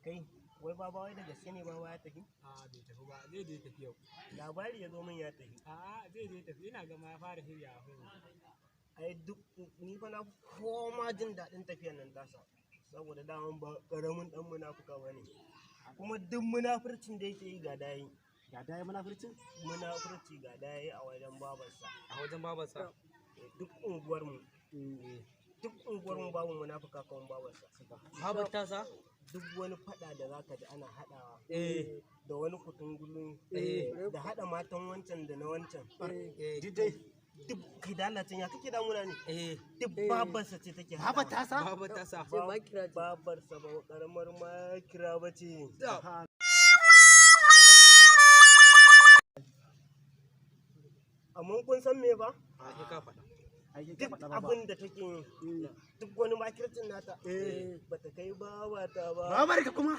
Kai, wai baba wai da gaske ne baba ya tafi? A bai tafi ba, zai je tafi yau. Labari ya zo min ya tafi. A'a zai je tafi, ina gama ya fara shirya a Ai duk ni fa na koma jin daɗin tafiyar nan tasa. Saboda daman ba ƙaramin ɗan munafuka ba ne. Kuma duk munafurcin da yake yi ga dayi. Ga dai munafurcin? Munafurci ga dayi a wajen babarsa. A wajen babarsa? Duk unguwarmu. Duk unguwarmu babu munafuka kan babarsa. Babar tasa? Duk wani faɗa da zaka ji ana haɗawa. Da wani kutungulu. Da haɗa matan wancan da na wancan. Duk kai dalacin ya kake damuna ne? Duk babarsa ce take haɗawa. Babar tasa? Babar tasa. Babarsa ba ƙaramar makira ba ce. Amma kun san me ba? A ka faɗa. Duk abin da take duk wani makircin nata ba ta kai babata ba. Babar ka kuma?